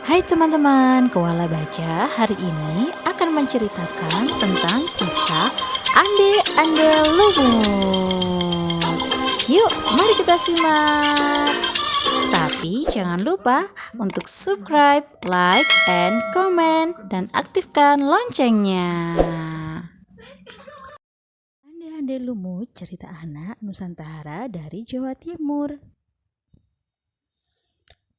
Hai teman-teman, Koala Baca hari ini akan menceritakan tentang kisah Ande-Ande Lumut. Yuk, mari kita simak. Tapi jangan lupa untuk subscribe, like, and comment, dan aktifkan loncengnya. Ande-Ande Lumut, cerita anak Nusantara dari Jawa Timur.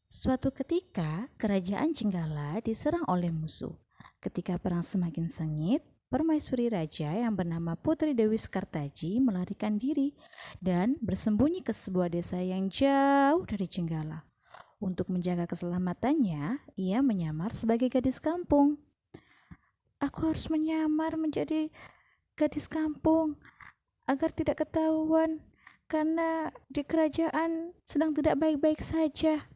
Suatu ketika, kerajaan Jenggala diserang oleh musuh. Ketika perang semakin sengit, permaisuri raja yang bernama Putri Dewi Sekartaji melarikan diri dan bersembunyi ke sebuah desa yang jauh dari Jenggala. Untuk menjaga keselamatannya, ia menyamar sebagai gadis kampung. Aku harus menyamar menjadi gadis kampung agar tidak ketahuan karena di kerajaan sedang tidak baik-baik saja.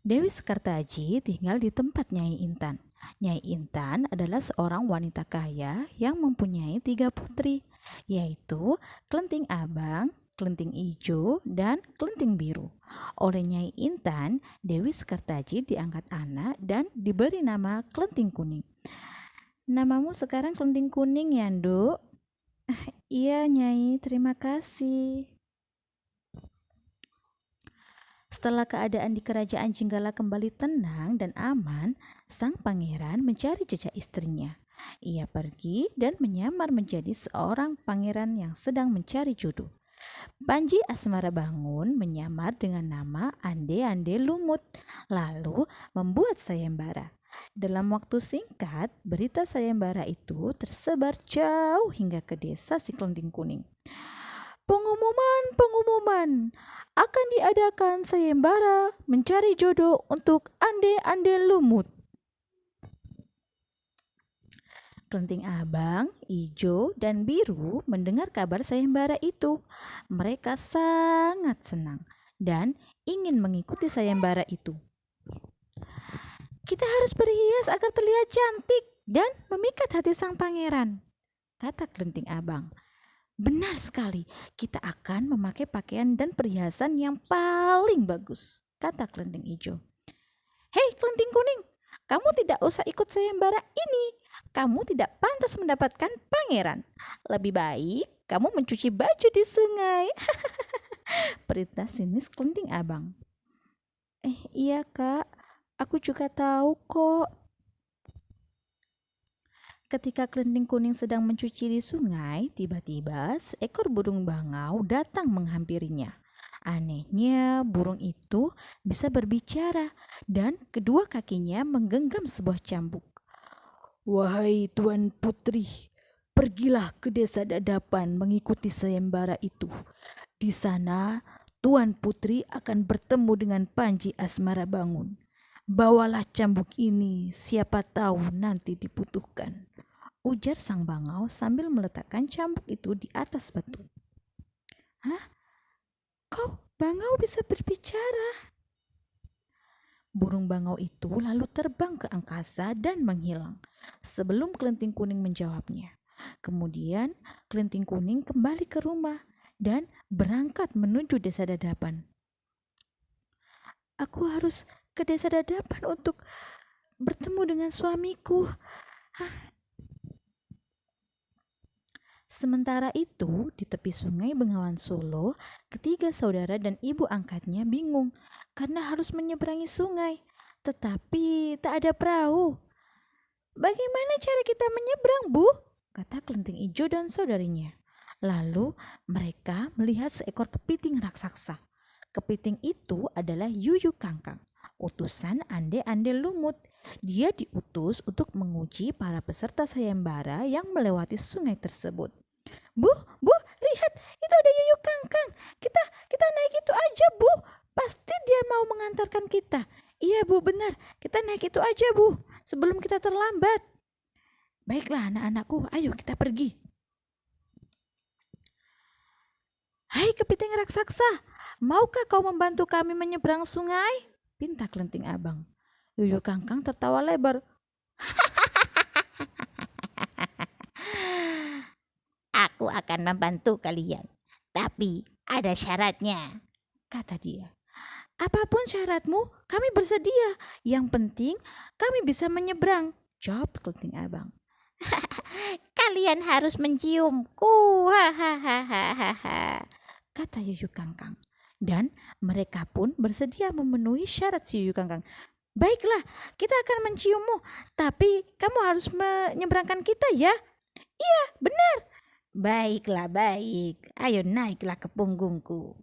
Dewi Sekartaji tinggal di tempat Nyai Intan. Nyai Intan adalah seorang wanita kaya yang mempunyai 3 putri, yaitu Klenting Abang, Klenting Ijo, dan Klenting Biru. Oleh Nyai Intan, Dewi Sekartaji diangkat anak dan diberi nama Klenting Kuning. Namamu sekarang Klenting Kuning ya, Nduk? Iya, Nyai, terima kasih. Setelah keadaan di kerajaan Jenggala kembali tenang dan aman, sang pangeran mencari jejak istrinya. Ia pergi dan menyamar menjadi seorang pangeran yang sedang mencari jodoh. Panji Asmara Bangun menyamar dengan nama Ande-Ande Lumut, lalu membuat sayembara. Dalam waktu singkat, berita sayembara itu tersebar jauh hingga ke desa si Klenting Kuning. Pengumuman, akan diadakan sayembara mencari jodoh untuk Ande-Ande Lumut. Klenting Abang, Ijo, dan Biru mendengar kabar sayembara itu. Mereka sangat senang dan ingin mengikuti sayembara itu. Kita harus berhias agar terlihat cantik dan memikat hati sang pangeran, kata Klenting Abang. Benar sekali, kita akan memakai pakaian dan perhiasan yang paling bagus, kata Klenting Ijo. Hei Klenting Kuning, kamu tidak usah ikut sayembara ini. Kamu tidak pantas mendapatkan pangeran. Lebih baik kamu mencuci baju di sungai. Perintah sinis Klenting Abang. Iya kak, aku juga tahu kok. Ketika Klenting Kuning sedang mencuci di sungai, tiba-tiba seekor burung bangau datang menghampirinya. Anehnya, burung itu bisa berbicara dan kedua kakinya menggenggam sebuah cambuk. Wahai Tuan Putri, pergilah ke desa Dadapan mengikuti sayembara itu. Di sana, Tuan Putri akan bertemu dengan Panji Asmara Bangun. Bawalah cambuk ini, siapa tahu nanti dibutuhkan, ujar sang bangau sambil meletakkan cambuk itu di atas batu. Hah? Kau bangau bisa berbicara? Burung bangau itu lalu terbang ke angkasa dan menghilang sebelum Klenting Kuning menjawabnya. Kemudian Klenting Kuning kembali ke rumah dan berangkat menuju desa Dadapan. Aku harus ke desa Dadapan untuk bertemu dengan suamiku. Sementara itu, di tepi sungai Bengawan Solo, ketiga saudara dan ibu angkatnya bingung karena harus menyeberangi sungai, tetapi tak ada perahu. Bagaimana cara kita menyeberang, Bu? Kata Klenting Ijo dan saudarinya. Lalu mereka melihat seekor kepiting raksasa. Kepiting itu adalah Yuyu Kangkang, utusan Ande-Ande Lumut. Dia diutus untuk menguji para peserta sayembara yang melewati sungai tersebut. Bu, lihat, itu ada Yuyu Kangkang. Kita naik itu aja, Bu. Pasti dia mau mengantarkan kita. Iya, Bu, benar. Kita naik itu aja, Bu, sebelum kita terlambat. Baiklah, anak-anakku, ayo kita pergi. Hai kepiting raksasa, maukah kau membantu kami menyeberang sungai? Pinta Klenting Abang. Yuyu Kangkang tertawa lebar. Aku akan membantu kalian, tapi ada syaratnya, kata dia. Apapun syaratmu, kami bersedia. Yang penting kami bisa menyeberang, jawab kelenting abang. Kalian harus menciumku, hahaha, kata Yuyu Kangkang. Dan mereka pun bersedia memenuhi syarat si Yuyu Kangkang. Baiklah, kita akan menciummu, tapi kamu harus menyeberangkan kita ya. Iya, benar. Baiklah, baik. Ayo naiklah ke punggungku.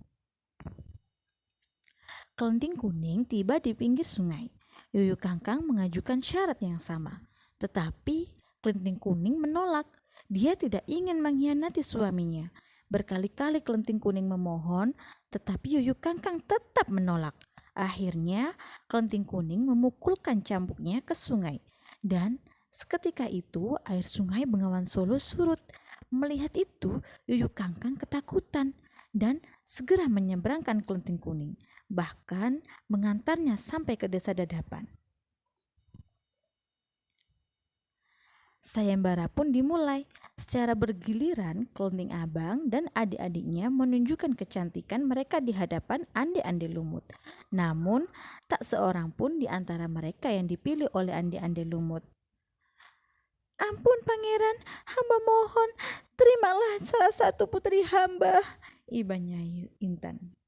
Kelenting kuning tiba di pinggir sungai. Yuyu Kangkang mengajukan syarat yang sama. Tetapi kelenting kuning menolak. Dia tidak ingin mengkhianati suaminya. Berkali-kali kelenting kuning memohon, tetapi Yuyu Kangkang tetap menolak. Akhirnya kelenting kuning memukulkan cambuknya ke sungai. Dan seketika itu air sungai Bengawan Solo surut. Melihat itu, Yuyu Kangkang ketakutan dan segera menyeberangkan kelenting kuning, bahkan mengantarnya sampai ke desa Dadapan. Sayembara pun dimulai. Secara bergiliran, kelenting abang dan adik-adiknya menunjukkan kecantikan mereka di hadapan ande-ande lumut. Namun, tak seorang pun di antara mereka yang dipilih oleh ande-ande lumut. Ampun pangeran, hamba mohon, terimalah salah satu putri hamba, ibanya Intan.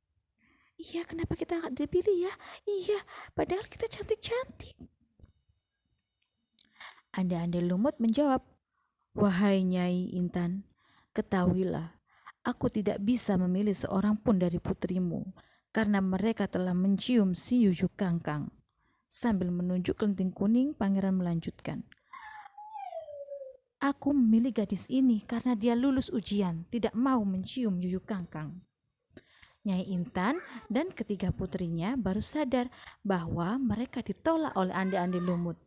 Iya, kenapa kita gak dipilih ya? Iya, padahal kita cantik-cantik. Ande-ande lumut menjawab, wahai Nyai Intan, ketahuilah, aku tidak bisa memilih seorang pun dari putrimu, karena mereka telah mencium si Yuyu Kangkang. Sambil menunjuk kelenting kuning, pangeran melanjutkan, aku memilih gadis ini karena dia lulus ujian, tidak mau mencium Yuyu Kangkang. Nyai Intan dan ketiga putrinya baru sadar bahwa mereka ditolak oleh ande-ande lumut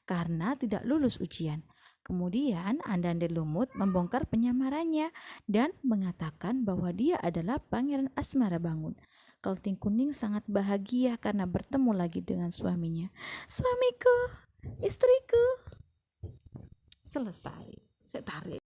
karena tidak lulus ujian. Kemudian ande-ande lumut membongkar penyamarannya dan mengatakan bahwa dia adalah Pangeran Asmara Bangun. Kelenting kuning sangat bahagia karena bertemu lagi dengan suaminya. Suamiku, istriku. Selesai. Saya tarik.